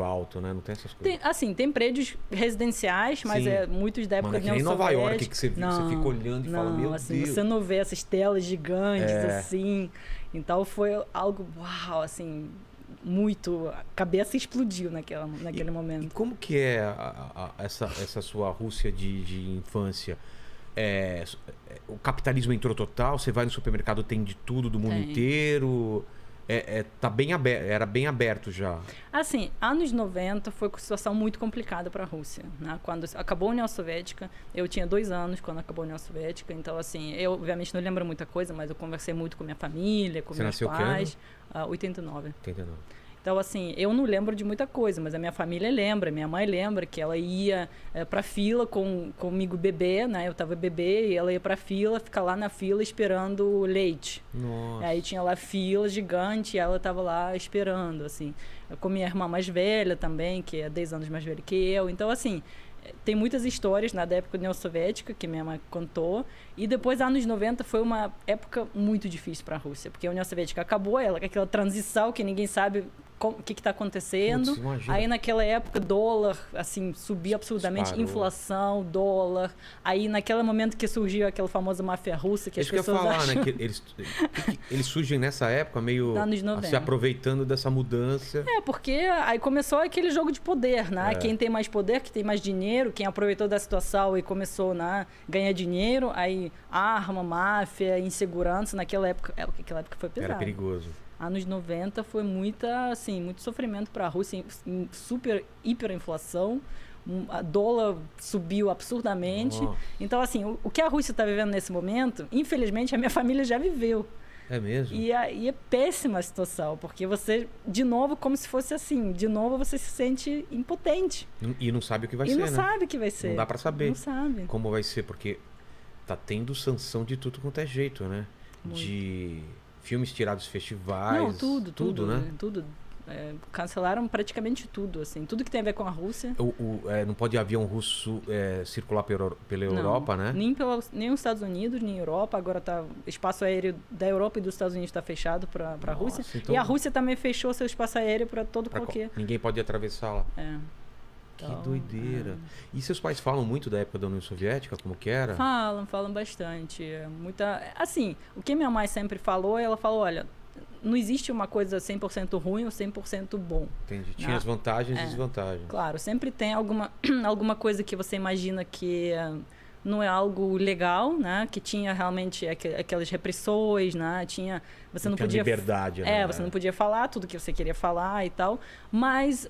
alto, né? Não tem essas coisas. Tem prédios residenciais, mas Sim. muitos da época Mano, é que nem Nova York que você não, fica olhando e fala, meu assim, Deus. você não vê essas telas gigantes, assim. Então foi algo, uau, assim, muito... A cabeça explodiu naquele momento. E como que é essa sua Rússia de infância? O capitalismo entrou total? Você vai no supermercado, tem de tudo do mundo inteiro? Tá bem aberto, era bem aberto já. Assim, anos 90 foi uma situação muito complicada para a Rússia, né? Quando acabou a União Soviética, eu tinha 2 anos quando acabou a União Soviética, então assim, eu obviamente não lembro muita coisa, mas eu conversei muito com minha família, com meus pais. 89. 89. Então, assim, eu não lembro de muita coisa, mas a minha família lembra, minha mãe lembra que ela ia pra fila comigo bebê, né? Eu tava bebê e ela ia pra fila, ficar lá na fila esperando leite. Nossa. Aí tinha lá fila gigante e ela tava lá esperando, assim. Com minha irmã mais velha também, que é 10 anos mais velha que eu. Então, assim, tem muitas histórias da época da União Soviética que minha mãe contou. E depois, anos 90, foi uma época muito difícil para a Rússia, porque a União Soviética acabou, aquela transição que ninguém sabe o que está acontecendo. Putz, aí naquela época dólar assim subia absurdamente, disparou. Inflação, dólar. Aí naquele momento que surgiu aquela famosa máfia russa que as pessoas que eu ia falar, acham... né? Que eles surgem nessa época meio anos 90. se aproveitando dessa mudança. Porque aí começou aquele jogo de poder, né? Quem tem mais poder, que tem mais dinheiro, quem aproveitou da situação e começou, né, ganhar dinheiro, aí arma, máfia, insegurança, naquela época foi pesado. Era perigoso. Anos 90 foi muito sofrimento para a Rússia, super hiperinflação, a dólar subiu absurdamente. Então, assim, o que a Rússia está vivendo nesse momento, infelizmente, a minha família já viveu. É mesmo? E é péssima a situação, porque você, de novo, como se fosse assim, de novo você se sente impotente. E não sabe o que vai ser, né? E não sabe o que vai ser. Não dá para saber. Não sabe. Como vai ser, porque tá tendo sanção de tudo quanto é jeito, né? Muito. De filmes tirados de festivais. Não, tudo, né? Tudo. Cancelaram praticamente tudo, assim. Tudo que tem a ver com a Rússia. Não pode avião russo circular pela Europa, né? Nem os Estados Unidos, nem a Europa. Agora o espaço aéreo da Europa e dos Estados Unidos está fechado para a Rússia. Então... E a Rússia também fechou seu espaço aéreo para qualquer... Ninguém pode atravessar lá. Que Então, doideira. E seus pais falam muito da época da União Soviética, como que era? Falam bastante. Assim, o que minha mãe sempre falou, ela falou, olha, não existe uma coisa 100% ruim ou 100% bom. Entendi. Tinha as vantagens e desvantagens. Claro, sempre tem alguma coisa que você imagina que não é algo legal, né? Que tinha realmente aquelas repressões, né? Você não podia liberdade, né? Você não podia falar tudo que você queria falar e tal, mas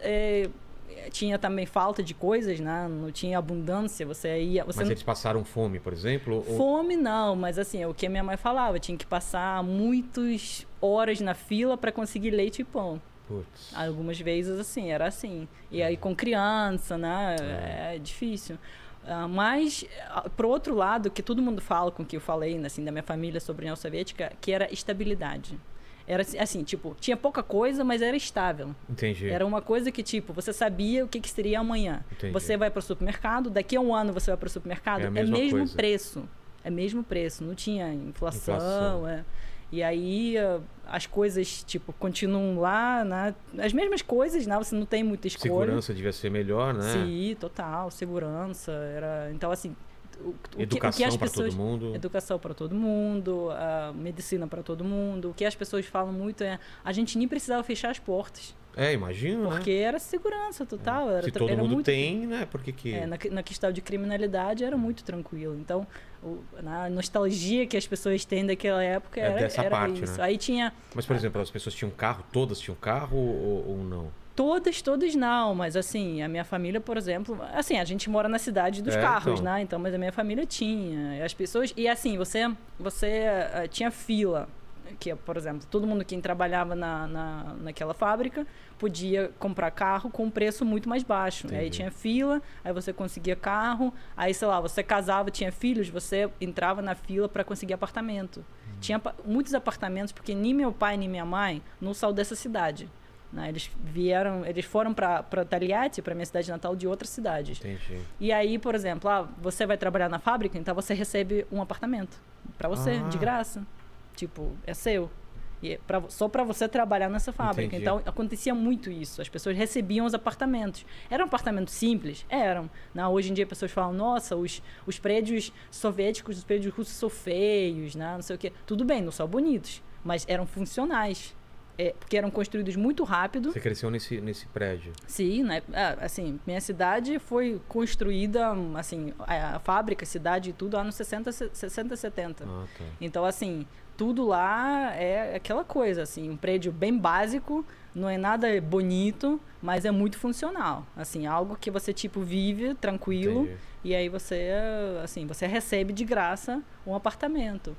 tinha também falta de coisas, né? Não tinha abundância, mas eles passaram fome, por exemplo? Fome não, mas assim, o que a minha mãe falava, tinha que passar muitas horas na fila para conseguir leite e pão. Putz. Algumas vezes assim, era assim. E aí com criança, né? É difícil. Mas, pro outro lado, que todo mundo fala, com que eu falei, assim, da minha família sobre a União Soviética, que era estabilidade. Era assim, tipo, tinha pouca coisa, mas era estável. Entendi. Era uma coisa que, tipo, você sabia o que seria amanhã. Entendi. Você vai para o supermercado, daqui a um ano você vai para o supermercado, é mesmo preço. É mesmo preço, não tinha inflação. E aí as coisas, tipo, continuam lá, né? As mesmas coisas, né? Você não tem muita escolha. Segurança devia ser melhor, né? Sim, total, segurança. Então, assim... Educação para todo mundo. Educação para todo mundo, medicina para todo mundo. O que as pessoas falam muito a gente nem precisava fechar as portas. Imagino, porque era segurança total. Se todo mundo muito, tem, né? Por que... na questão de criminalidade era muito tranquilo. Então, a nostalgia que as pessoas têm daquela época era dessa parte, isso. Né? Aí tinha... Mas, por exemplo, as pessoas tinham carro? Todas tinham carro ou não? Todas não, mas assim, a minha família, por exemplo, assim, a gente mora na cidade dos carros, né? Então, mas a minha família tinha. As pessoas... E assim, você tinha fila, que, por exemplo, todo mundo que trabalhava naquela fábrica podia comprar carro com um preço muito mais baixo. Aí tinha fila, aí você conseguia carro, aí, sei lá, você casava, tinha filhos, você entrava na fila para conseguir apartamento. Tinha muitos apartamentos, porque nem meu pai nem minha mãe não saiu dessa cidade. Né? Eles foram para Taliati, para minha cidade natal, de outra cidade. Entendi. E aí, por exemplo, você vai trabalhar na fábrica, então você recebe um apartamento para você, de graça. Tipo, é seu. Só para você trabalhar nessa fábrica. Entendi. Então, acontecia muito isso. As pessoas recebiam os apartamentos. Eram apartamentos simples? Eram. Hoje em dia, as pessoas falam, nossa, os prédios soviéticos, os prédios russos são feios, né? Não sei o quê. Tudo bem, não são bonitos, mas eram funcionais. Porque eram construídos muito rápido. Você cresceu nesse prédio? Sim, né? Assim, minha cidade foi construída, assim, a fábrica, a cidade e tudo, anos 60, 70. Ah, tá. Então, assim, tudo lá é aquela coisa, assim, um prédio bem básico, não é nada bonito, mas é muito funcional. Assim, algo que você, tipo, vive tranquilo. Entendi. E aí você, assim, você recebe de graça um apartamento.